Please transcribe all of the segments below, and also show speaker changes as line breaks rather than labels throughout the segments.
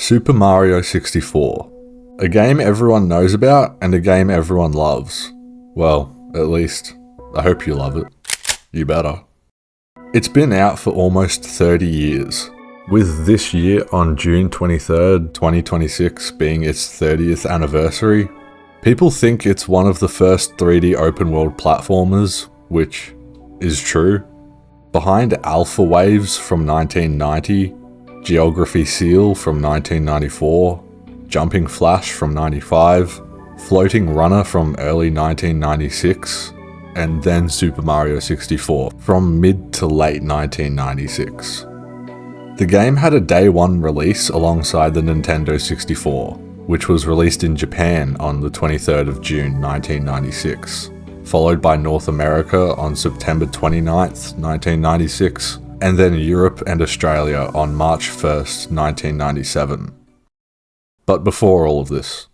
Super Mario 64. A game everyone knows about and a game everyone loves. Well, at least, I hope you love it. You better. It's been out for almost 30 years, with this year on June 23rd, 2026 being its 30th anniversary. People think it's one of the first 3D open world platformers, which is true. Behind Alpha Waves from 1990, Geography Seal from 1994, Jumping Flash from 95, Floating Runner from early 1996, and then Super Mario 64 from mid to late 1996. The game had a day one release alongside the Nintendo 64, which was released in Japan on the 23rd of June 1996, followed by North America on September 29th, 1996, and then Europe and Australia on March 1st, 1997. But before all of this,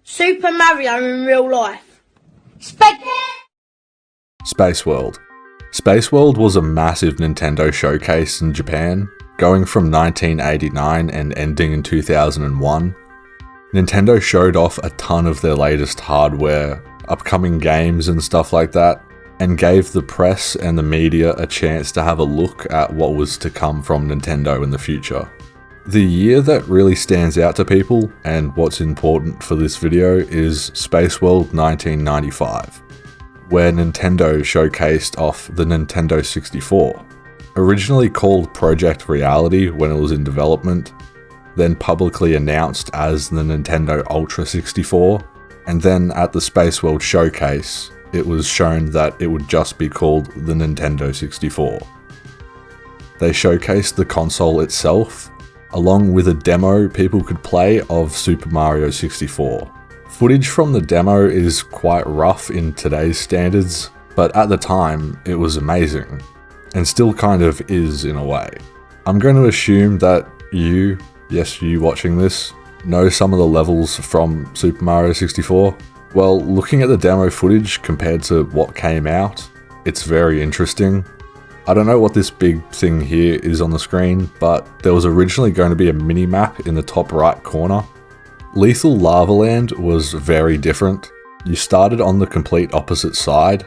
Super Mario in real life.
Spaceworld. Spaceworld was a massive Nintendo showcase in Japan, going from 1989 and ending in 2001. Nintendo showed off a ton of their latest hardware, upcoming games and stuff like that, and gave the press and the media a chance to have a look at what was to come from Nintendo in the future. The year that really stands out to people, and what's important for this video, is Spaceworld 1995, where Nintendo showcased off the Nintendo 64. Originally called Project Reality when it was in development, then publicly announced as the Nintendo Ultra 64, and then at the Spaceworld showcase, it was shown that it would just be called the Nintendo 64. They showcased the console itself, along with a demo people could play of Super Mario 64. Footage from the demo is quite rough in today's standards, but at the time, it was amazing, and still kind of is in a way. I'm going to assume that you watching this, know some of the levels from Super Mario 64. Well, looking at the demo footage compared to what came out, it's very interesting. I don't know what this big thing here is on the screen, but there was originally going to be a mini-map in the top right corner. Lethal Lava Land was very different. You started on the complete opposite side.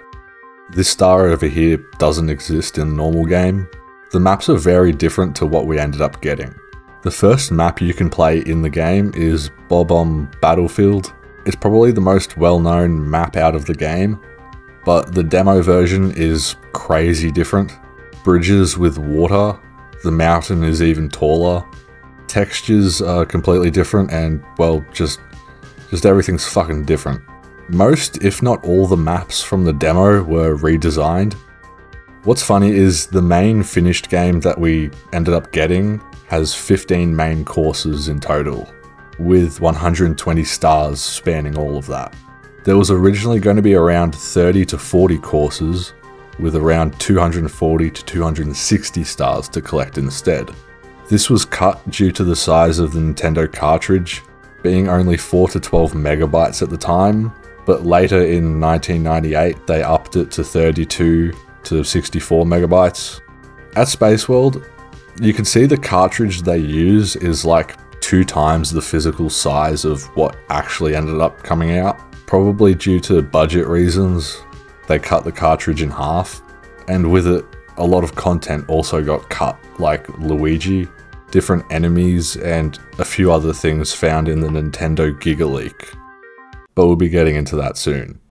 This star over here doesn't exist in the normal game. The maps are very different to what we ended up getting. The first map you can play in the game is Bob-omb Battlefield. It's probably the most well-known map out of the game, but the demo version is crazy different. Bridges with water, the mountain is even taller, textures are completely different, and well, just everything's fucking different. Most, if not all, the maps from the demo were redesigned. What's funny is the main finished game that we ended up getting has 15 main courses in total, with 120 stars spanning all of that. There was originally going to be around 30 to 40 courses, with around 240 to 260 stars to collect instead. This was cut due to the size of the Nintendo cartridge, being only 4 to 12 megabytes at the time, but later in 1998 they upped it to 32 to 64 megabytes. At Spaceworld, you can see the cartridge they use is like 2 times the physical size of what actually ended up coming out. Probably due to budget reasons, they cut the cartridge in half, and with it, a lot of content also got cut, like Luigi, different enemies, and a few other things found in the Nintendo Giga Leak. But we'll be getting into that soon.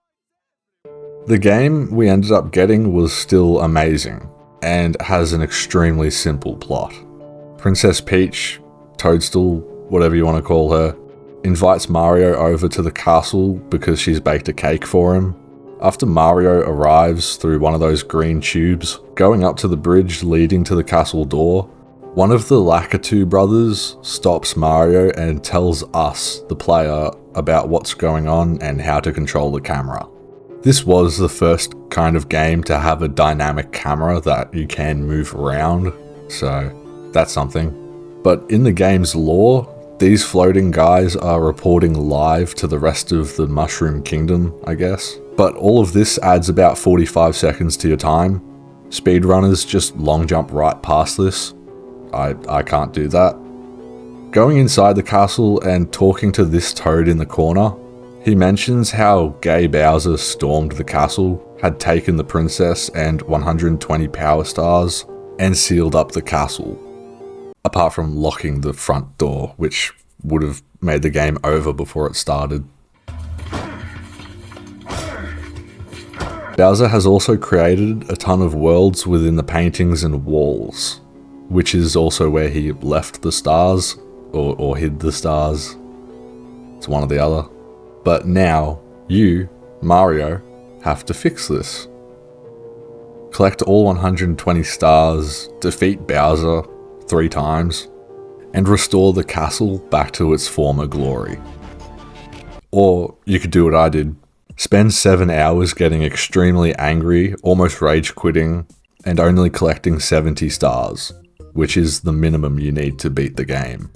The game we ended up getting was still amazing, and has an extremely simple plot. Princess Peach, Toadstool, whatever you want to call her, invites Mario over to the castle because she's baked a cake for him. After Mario arrives through one of those green tubes, going up to the bridge leading to the castle door, one of the Lakitu brothers stops Mario and tells us, the player, about what's going on and how to control the camera. This was the first kind of game to have a dynamic camera that you can move around, so that's something. But in the game's lore, these floating guys are reporting live to the rest of the Mushroom Kingdom, I guess. But all of this adds about 45 seconds to your time. Speedrunners just long jump right past this. I can't do that. Going inside the castle and talking to this toad in the corner, he mentions how gay Bowser stormed the castle, had taken the princess and 120 power stars, and sealed up the castle. Apart from locking the front door, which would have made the game over before it started. Bowser has also created a ton of worlds within the paintings and walls, which is also where he left the stars, or hid the stars. It's one or the other. But now, you, Mario, have to fix this. Collect all 120 stars, defeat Bowser 3 times, and restore the castle back to its former glory. Or you could do what I did. Spend 7 hours getting extremely angry, almost rage quitting, and only collecting 70 stars, which is the minimum you need to beat the game.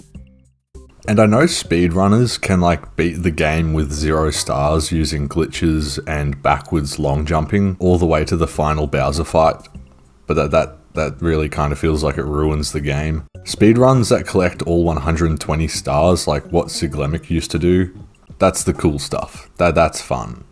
And I know speedrunners can beat the game with 0 stars using glitches and backwards long jumping all the way to the final Bowser fight, but that really kind of feels like it ruins the game. Speedruns that collect all 120 stars like what Siglemic used to do, that's the cool stuff. That's fun.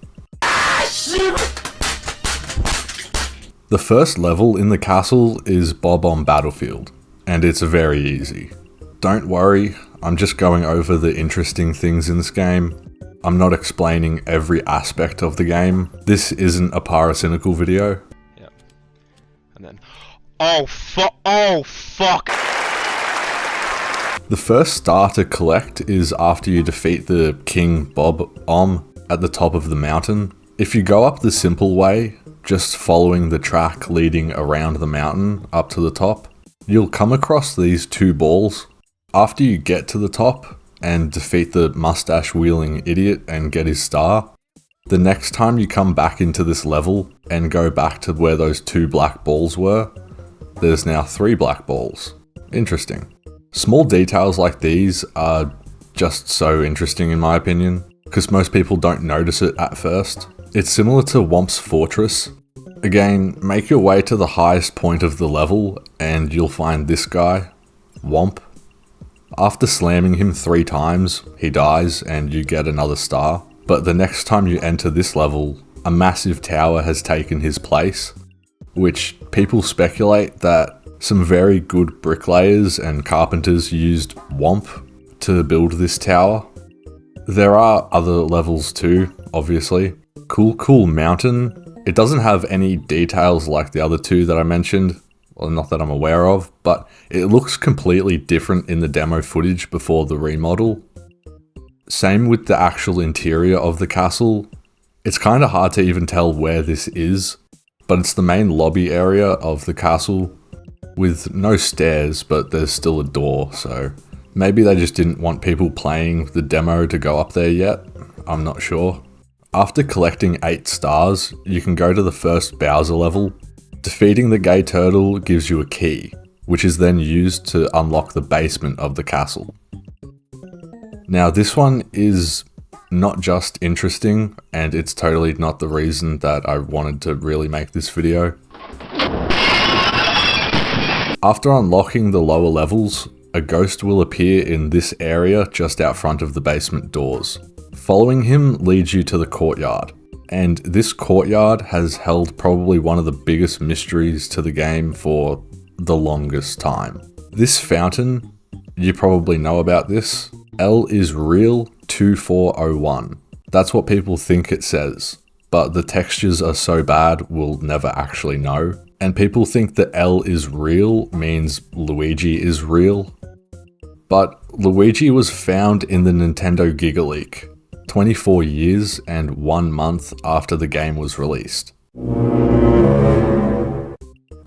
The first level in the castle is Bob on Battlefield, and it's very easy. Don't worry, I'm just going over the interesting things in this game. I'm not explaining every aspect of the game. This isn't a Paracynical video.
Yep. And then, oh fuck!
The first star to collect is after you defeat the King Bob-omb at the top of the mountain. If you go up the simple way, just following the track leading around the mountain up to the top, you'll come across these 2 balls. After you get to the top and defeat the mustache-wielding idiot and get his star, the next time you come back into this level and go back to where those 2 black balls were, there's now 3 black balls. Interesting. Small details like these are just so interesting in my opinion, because most people don't notice it at first. It's similar to Womp's Fortress. Again, make your way to the highest point of the level and you'll find this guy, Womp. After slamming him 3 times, he dies and you get another star. But the next time you enter this level, a massive tower has taken his place, which people speculate that some very good bricklayers and carpenters used Womp to build this tower. There are other levels too, obviously. Cool Mountain. It doesn't have any details like the other 2 that I mentioned. Well, not that I'm aware of, but it looks completely different in the demo footage before the remodel. Same with the actual interior of the castle. It's kind of hard to even tell where this is, but it's the main lobby area of the castle with no stairs, but there's still a door, so maybe they just didn't want people playing the demo to go up there yet. I'm not sure. After collecting 8 stars, you can go to the first Bowser level. Defeating the gay turtle gives you a key, which is then used to unlock the basement of the castle. Now this one is not just interesting, and it's totally not the reason that I wanted to really make this video. After unlocking the lower levels, a ghost will appear in this area just out front of the basement doors. Following him leads you to the courtyard. And this courtyard has held probably one of the biggest mysteries to the game for the longest time. This fountain, you probably know about this. L is real 2401. That's what people think it says, but the textures are so bad we'll never actually know. And people think that L is real means Luigi is real. But Luigi was found in the Nintendo Giga Leak, 24 years and 1 month after the game was released.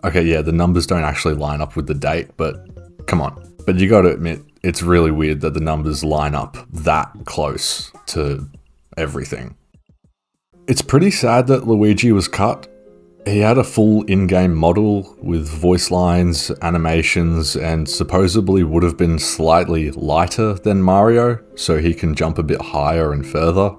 Okay, yeah, the numbers don't actually line up with the date, but come on. But you gotta admit, it's really weird that the numbers line up that close to everything. It's pretty sad that Luigi was cut. He had a full in-game model with voice lines, animations, and supposedly would have been slightly lighter than Mario, so he can jump a bit higher and further.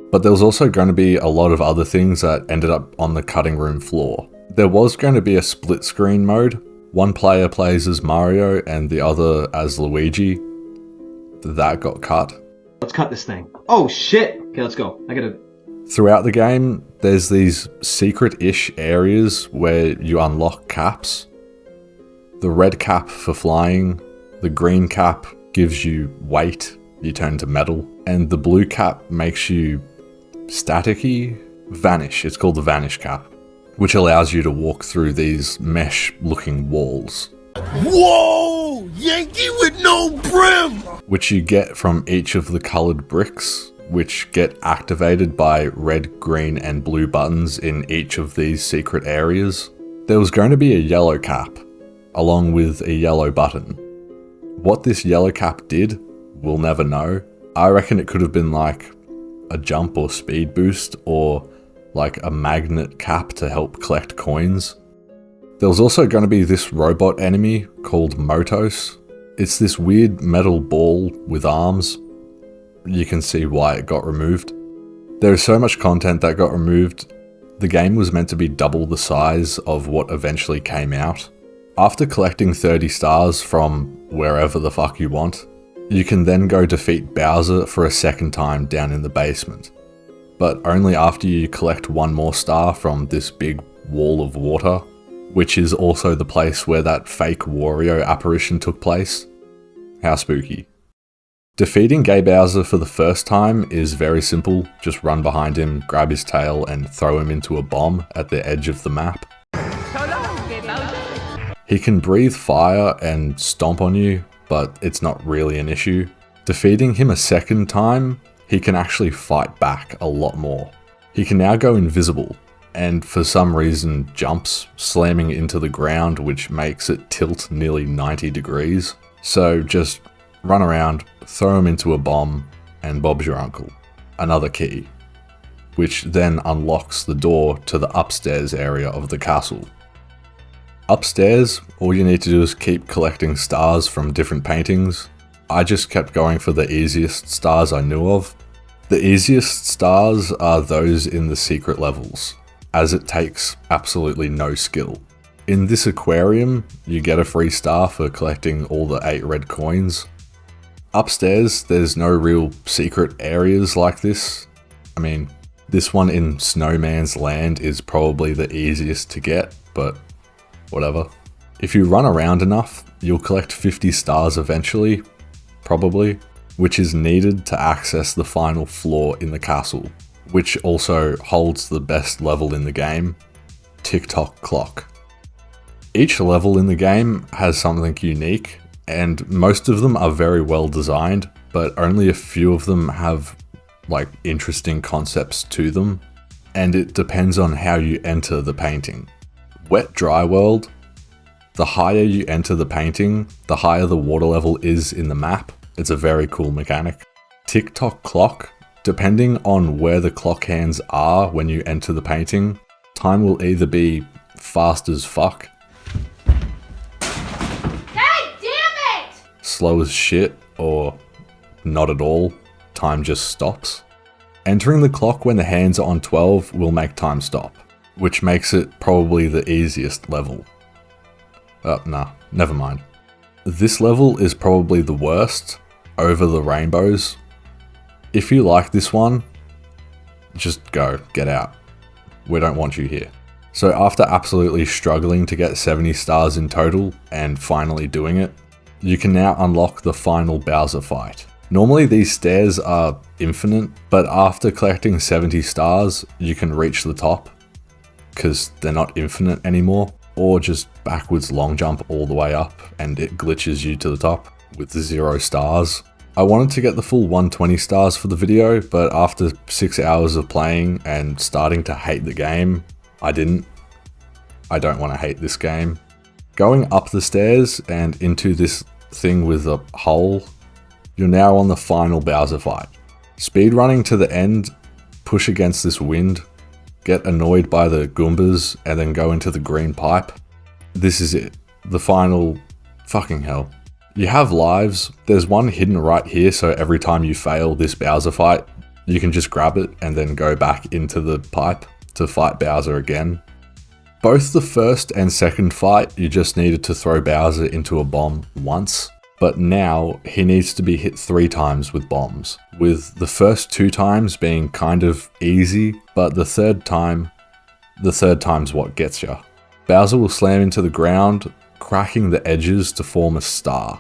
But there was also going to be a lot of other things that ended up on the cutting room floor. There was going to be a split screen mode. One player plays as Mario and the other as Luigi. that got cut.
Let's cut this thing. Oh shit! Okay, let's go. I gotta...
Throughout the game, there's these secret-ish areas where you unlock caps. The red cap for flying, the green cap gives you weight, you turn to metal, and the blue cap makes you staticky, vanish. It's called the vanish cap, which allows you to walk through these mesh-looking walls.
Whoa! Yankee with no brim!
Which you get from each of the colored bricks, which get activated by red, green, and blue buttons in each of these secret areas. There was going to be a yellow cap, along with a yellow button. What this yellow cap did, we'll never know. I reckon it could have been like a jump or speed boost, or like a magnet cap to help collect coins. There was also going to be this robot enemy called Motos. It's this weird metal ball with arms. You can see why it got removed. There is so much content that got removed. The game was meant to be double the size of what eventually came out. After collecting 30 stars from wherever the fuck you want, you can then go defeat Bowser for a second time down in the basement. But only after you collect one more star from this big wall of water, which is also the place where that fake Wario apparition took place. How spooky. Defeating Gay Bowser for the first time is very simple. Just run behind him, grab his tail, and throw him into a bomb at the edge of the map. He can breathe fire and stomp on you, but it's not really an issue. Defeating him a second time, he can actually fight back a lot more. He can now go invisible, and for some reason jumps, slamming into the ground, which makes it tilt nearly 90 degrees. So just run around, throw him into a bomb, and Bob's your uncle. Another key, which then unlocks the door to the upstairs area of the castle. Upstairs, all you need to do is keep collecting stars from different paintings. I just kept going for the easiest stars I knew of. The easiest stars are those in the secret levels, as it takes absolutely no skill. In this aquarium, you get a free star for collecting all the 8 red coins. Upstairs, there's no real secret areas like this. I mean, this one in Snowman's Land is probably the easiest to get, but whatever. If you run around enough, you'll collect 50 stars eventually, probably, which is needed to access the final floor in the castle, which also holds the best level in the game, Tick-Tock Clock. Each level in the game has something unique, and most of them are very well designed, but only a few of them have like interesting concepts to them, and it depends on how you enter the painting. Wet Dry World, the higher you enter the painting, the higher the water level is in the map. It's a very cool mechanic. Tick-Tock Clock, depending on where the clock hands are when you enter the painting, time will either be fast as fuck,
God damn it!
slow as shit, or not at all, time just stops. Entering the clock when the hands are on 12 will make time stop, which makes it probably the easiest level. Nah, never mind. This level is probably the worst, Over the Rainbows. If you like this one, just go, get out. We don't want you here. So after absolutely struggling to get 70 stars in total, and finally doing it, you can now unlock the final Bowser fight. Normally these stairs are infinite, but after collecting 70 stars, you can reach the top, because they're not infinite anymore, or just backwards long jump all the way up and it glitches you to the top with 0 stars. I wanted to get the full 120 stars for the video, but after 6 hours of playing and starting to hate the game, I didn't. I don't want to hate this game. Going up the stairs and into this thing with a hole, you're now on the final Bowser fight. Speedrunning to the end, push against this wind, get annoyed by the Goombas, and then go into the green pipe. This is it. The final... fucking hell. You have lives. There's one hidden right here, so every time you fail this Bowser fight, you can just grab it and then go back into the pipe to fight Bowser again. Both the first and second fight, you just needed to throw Bowser into a bomb once, but now he needs to be hit 3 times with bombs, with the first 2 times being kind of easy, but the third time's what gets ya. Bowser will slam into the ground, cracking the edges to form a star.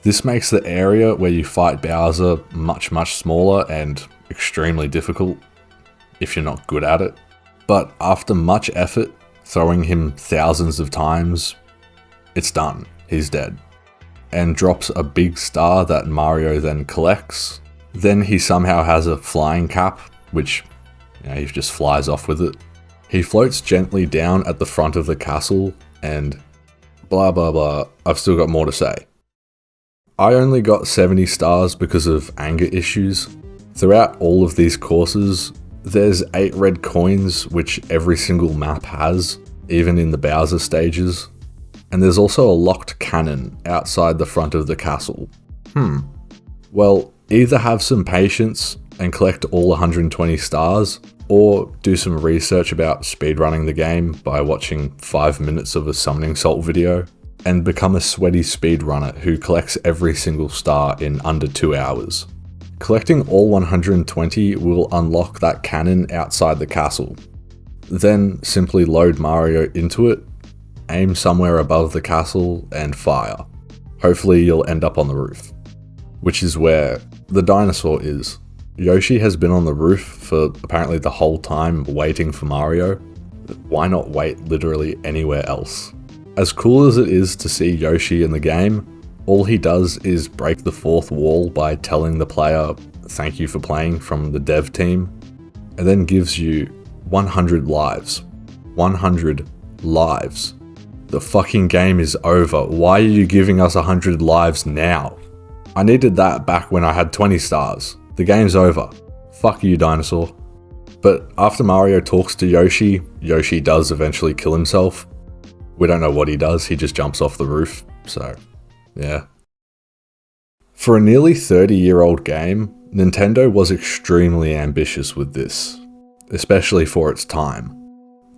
This makes the area where you fight Bowser much smaller and extremely difficult if you're not good at it. But after much effort, throwing him thousands of times, it's done. He's dead. And drops a big star that Mario then collects. Then he somehow has a flying cap, which he just flies off with it. He floats gently down at the front of the castle and blah blah blah. I've still got more to say. I only got 70 stars because of anger issues. Throughout all of these courses, there's 8 red coins which every single map has, even in the Bowser stages. And there's also a locked cannon outside the front of the castle. Well, either have some patience and collect all 120 stars, or do some research about speedrunning the game by watching 5 minutes of a summoning salt video, and become a sweaty speedrunner who collects every single star in under 2 hours. Collecting all 120 will unlock that cannon outside the castle. Then simply load Mario into it, aim somewhere above the castle, and fire. Hopefully you'll end up on the roof, which is where the dinosaur is. Yoshi has been on the roof for apparently the whole time waiting for Mario. Why not wait literally anywhere else? As cool as it is to see Yoshi in the game, all he does is break the 4th wall by telling the player thank you for playing from the dev team, and then gives you 100 lives. 100 lives. The fucking game is over. Why are you giving us 100 lives now? I needed that back when I had 20 stars. The game's over. Fuck you, dinosaur. But after Mario talks to Yoshi, Yoshi does eventually kill himself. We don't know what he does, he just jumps off the roof, so yeah. For a nearly 30-year-old game, Nintendo was extremely ambitious with this, especially for its time.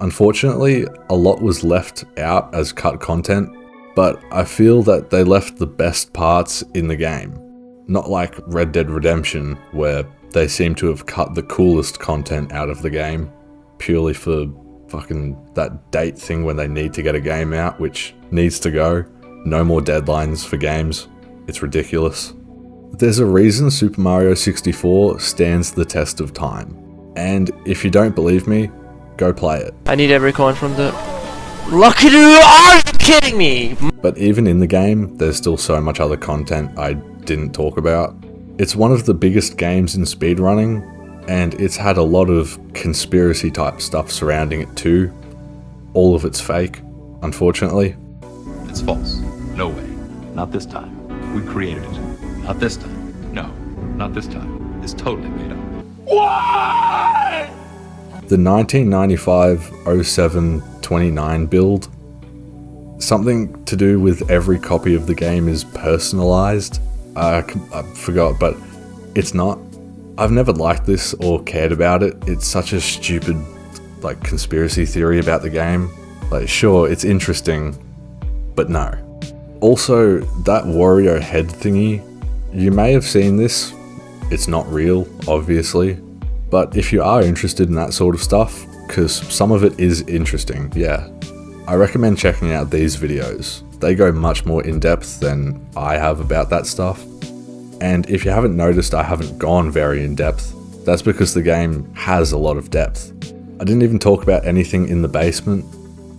Unfortunately, a lot was left out as cut content, but I feel that they left the best parts in the game. Not like Red Dead Redemption, where they seem to have cut the coolest content out of the game, purely for fucking that date thing when they need to get a game out, which needs to go. No more deadlines for games. It's ridiculous. There's a reason Super Mario 64 stands the test of time. And if you don't believe me, go play it.
I need every coin from the... Lucky dude, are you kidding me?
But even in the game, there's still so much other content I didn't talk about. It's one of the biggest games in speedrunning, and it's had a lot of conspiracy type stuff surrounding it too. All of it's fake, unfortunately.
It's false. No way. Not this time. We created it. Not this time. No, not this time. It's totally made up.
What?
The 1995-07-29 build, something to do with every copy of the game is personalized. I forgot, but it's not. I've never liked this or cared about it. It's such a stupid, conspiracy theory about the game. Sure, it's interesting, but no. Also, that Wario head thingy, you may have seen this. It's not real, obviously. But if you are interested in that sort of stuff, because some of it is interesting, yeah, I recommend checking out these videos. They go much more in depth than I have about that stuff. And if you haven't noticed, I haven't gone very in depth. That's because the game has a lot of depth. I didn't even talk about anything in the basement,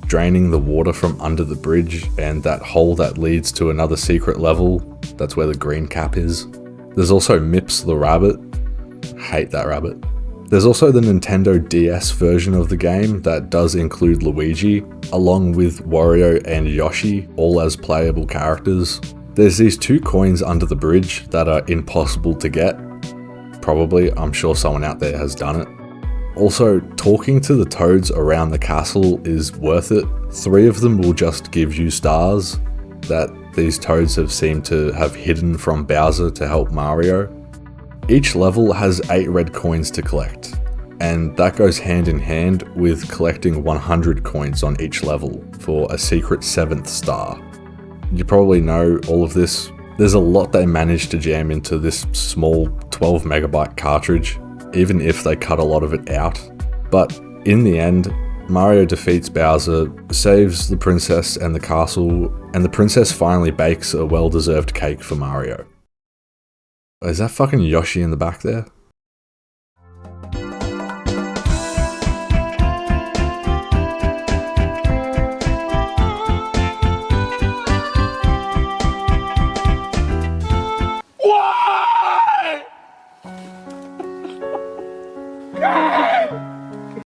draining the water from under the bridge, and that hole that leads to another secret level. That's where the green cap is. There's also Mips the rabbit. Hate that rabbit. There's also the Nintendo DS version of the game that does include Luigi, along with Wario and Yoshi, all as playable characters. There's these 2 coins under the bridge that are impossible to get. Probably, I'm sure someone out there has done it. Also, talking to the toads around the castle is worth it. 3 of them will just give you stars that these toads have seemed to have hidden from Bowser to help Mario. Each level has 8 red coins to collect, and that goes hand in hand with collecting 100 coins on each level for a secret 7th star. You probably know all of this There's a lot they managed to jam into this small 12 megabyte cartridge, even if they cut a lot of it out. But in the end, Mario defeats Bowser, saves the princess and the castle, and the princess finally bakes a well-deserved cake for Mario. Is that fucking Yoshi in the back there?